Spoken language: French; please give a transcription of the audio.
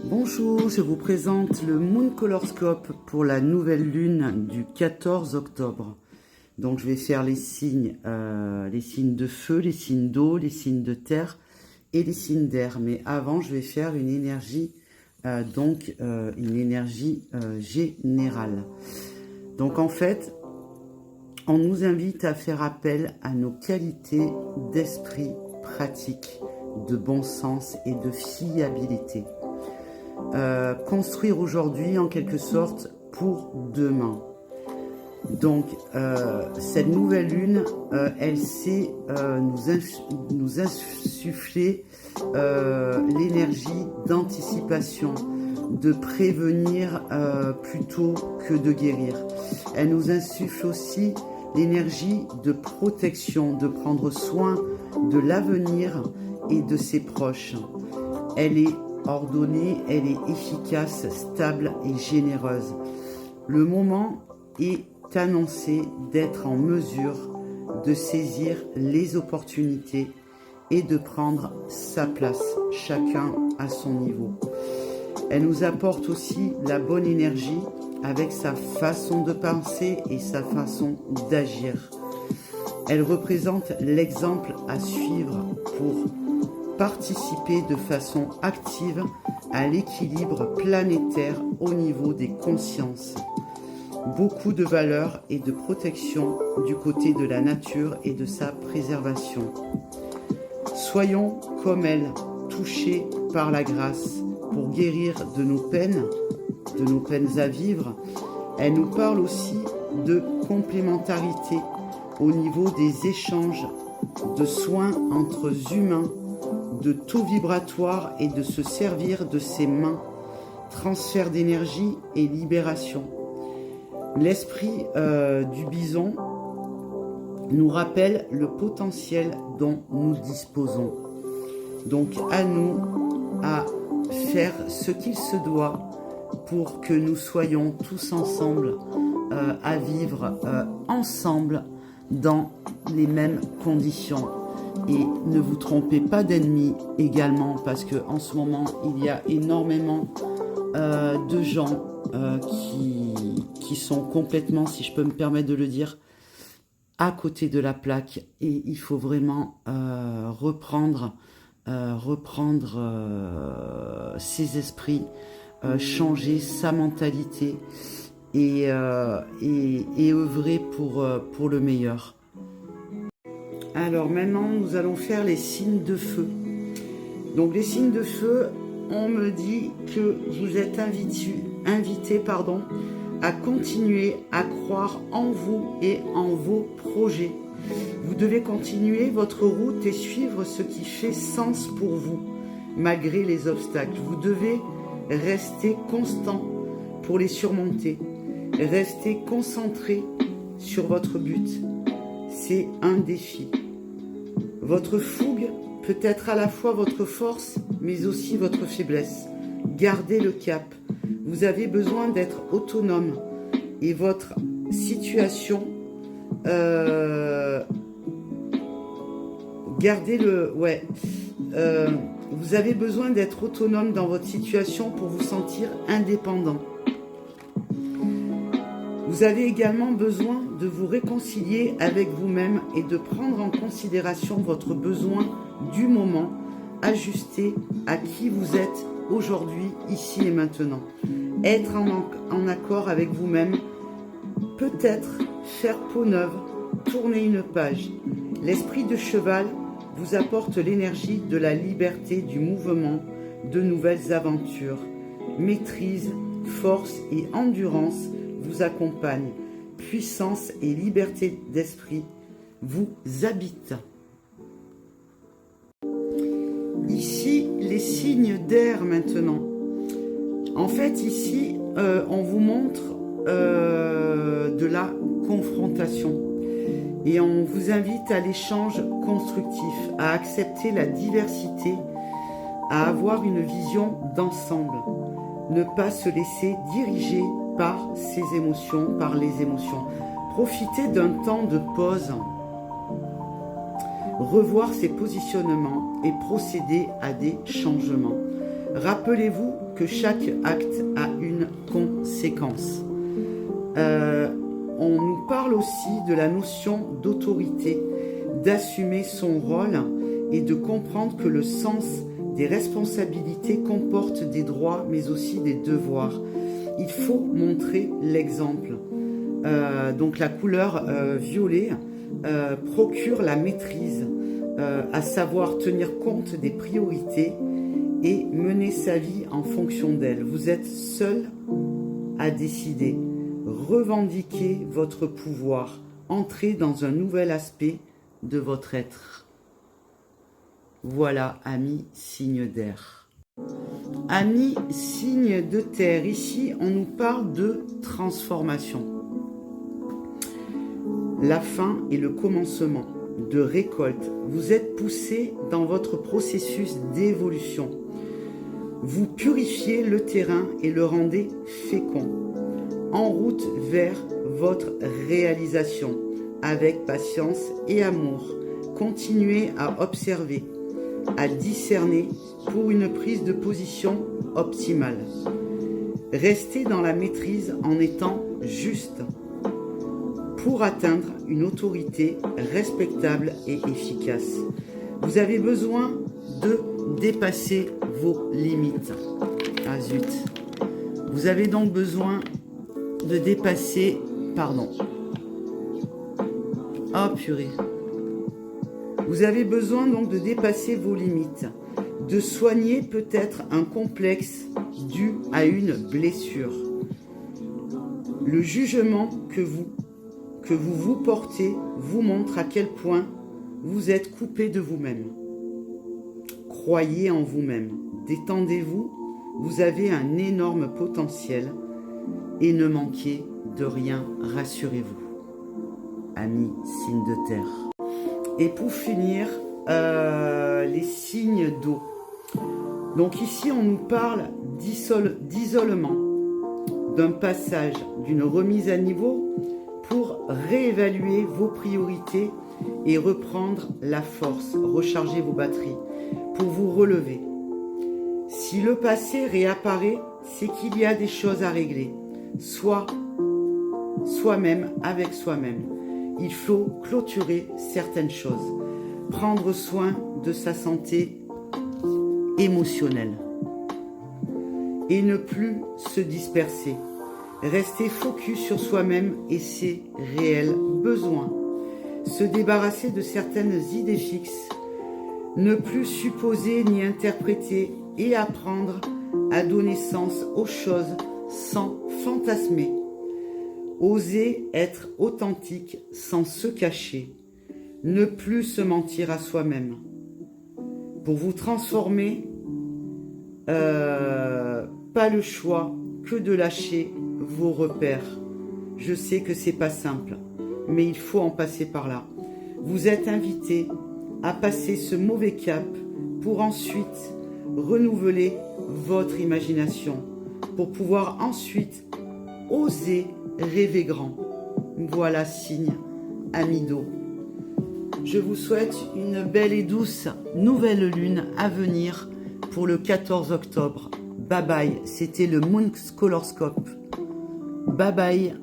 Bonjour, je vous présente le Moon Colorscope pour la nouvelle lune du 14 octobre. Donc je vais faire les signes de feu, les signes d'eau, les signes de terre et les signes d'air. Mais avant, je vais faire une énergie, générale. Donc en fait, on nous invite à faire appel à nos qualités d'esprit pratique, de bon sens et de fiabilité. Construire aujourd'hui en quelque sorte pour demain. Donc cette nouvelle lune, elle sait nous insuffler l'énergie d'anticipation, de prévenir plutôt que de guérir. Elle nous insuffle aussi l'énergie de protection, de prendre soin de l'avenir et de ses proches. Elle est ordonnée, elle est efficace, stable et généreuse. Le moment est annoncé d'être en mesure de saisir les opportunités et de prendre sa place, chacun à son niveau. Elle nous apporte aussi la bonne énergie avec sa façon de penser et sa façon d'agir. Elle représente l'exemple à suivre pour participer de façon active à l'équilibre planétaire au niveau des consciences. Beaucoup de valeur et de protection du côté de la nature et de sa préservation. Soyons comme elle, touchés par la grâce pour guérir de nos peines à vivre. Elle nous parle aussi de complémentarité au niveau des échanges, de soins entre humains, de taux vibratoire et de se servir de ses mains, transfert d'énergie et libération. L'esprit du bison nous rappelle le potentiel dont nous disposons. Donc à nous à faire ce qu'il se doit pour que nous soyons tous ensemble à vivre ensemble dans les mêmes conditions. Et ne vous trompez pas d'ennemis également, parce que en ce moment il y a énormément de gens qui sont complètement, si je peux me permettre de le dire, à côté de la plaque. Et il faut vraiment reprendre ses esprits, changer sa mentalité et œuvrer pour le meilleur. Alors maintenant, nous allons faire les signes de feu. Donc les signes de feu, on me dit que vous êtes invités à continuer à croire en vous et en vos projets. Vous devez continuer votre route et suivre ce qui fait sens pour vous, malgré les obstacles. Vous devez rester constant pour les surmonter. Restez concentré sur votre but. C'est un défi. Votre fougue peut être à la fois votre force, mais aussi votre faiblesse. Gardez le cap. Vous avez besoin d'être autonome et votre situation, vous avez besoin d'être autonome dans votre situation pour vous sentir indépendant. Vous avez également besoin de vous réconcilier avec vous-même et de prendre en considération votre besoin du moment, ajusté à qui vous êtes aujourd'hui, ici et maintenant. Être en accord avec vous-même, peut-être faire peau neuve, tourner une page. L'esprit de cheval vous apporte l'énergie de la liberté du mouvement, de nouvelles aventures. Maîtrise, force et endurance vous accompagnent. Puissance et liberté d'esprit vous habitent. Ici, les signes d'air maintenant. En fait, ici, on vous montre de la confrontation. Et on vous invite à l'échange constructif, à accepter la diversité, à avoir une vision d'ensemble. Ne pas se laisser diriger par ses émotions, par les émotions. Profitez d'un temps de pause. Revoir ses positionnements et procéder à des changements. Rappelez-vous que chaque acte a une conséquence. On nous parle aussi de la notion d'autorité, d'assumer son rôle et de comprendre que le sens des responsabilités comporte des droits mais aussi des devoirs. Il faut montrer l'exemple. Donc la couleur violet procure la maîtrise, à savoir tenir compte des priorités et mener sa vie en fonction d'elles. Vous êtes seul à décider. Revendiquez votre pouvoir. Entrez dans un nouvel aspect de votre être. Voilà, amis signes d'air. Amis signes de terre, ici on nous parle de transformation. La fin et le commencement de récolte. Vous êtes poussé dans votre processus d'évolution. Vous purifiez le terrain et le rendez fécond. En route vers votre réalisation. Avec patience et amour. Continuez à observer, à discerner pour une prise de position optimale. Restez dans la maîtrise en étant juste pour atteindre une autorité respectable et efficace. Vous avez besoin de dépasser vos limites. Ah zut. Vous avez donc besoin de dépasser... Pardon. Oh purée. Vous avez besoin donc de dépasser vos limites, de soigner peut-être un complexe dû à une blessure. Le jugement que vous portez vous montre à quel point vous êtes coupé de vous-même. Croyez en vous-même, détendez-vous, vous avez un énorme potentiel et ne manquez de rien, rassurez-vous. Amis signes de terre. Et pour finir, les signes d'eau. Donc ici, on nous parle d'isolement, d'un passage, d'une remise à niveau pour réévaluer vos priorités et reprendre la force, recharger vos batteries pour vous relever. Si le passé réapparaît, c'est qu'il y a des choses à régler, soit soi-même avec soi-même. Il faut clôturer certaines choses, prendre soin de sa santé émotionnelle et ne plus se disperser. Rester focus sur soi-même et ses réels besoins. Se débarrasser de certaines idées fixes. Ne plus supposer ni interpréter et apprendre à donner sens aux choses sans fantasmer. Oser être authentique sans se cacher. Ne plus se mentir à soi-même. Pour vous transformer, pas le choix que de lâcher vos repères. Je sais que c'est pas simple, mais il faut en passer par là. Vous êtes invité à passer ce mauvais cap pour ensuite renouveler votre imagination, pour pouvoir ensuite oser rêver grand. Voilà, signe amis d'eau. Je vous souhaite une belle et douce nouvelle lune à venir pour le 14 octobre. Bye bye, c'était le Moon Scholoscope. Bye bye.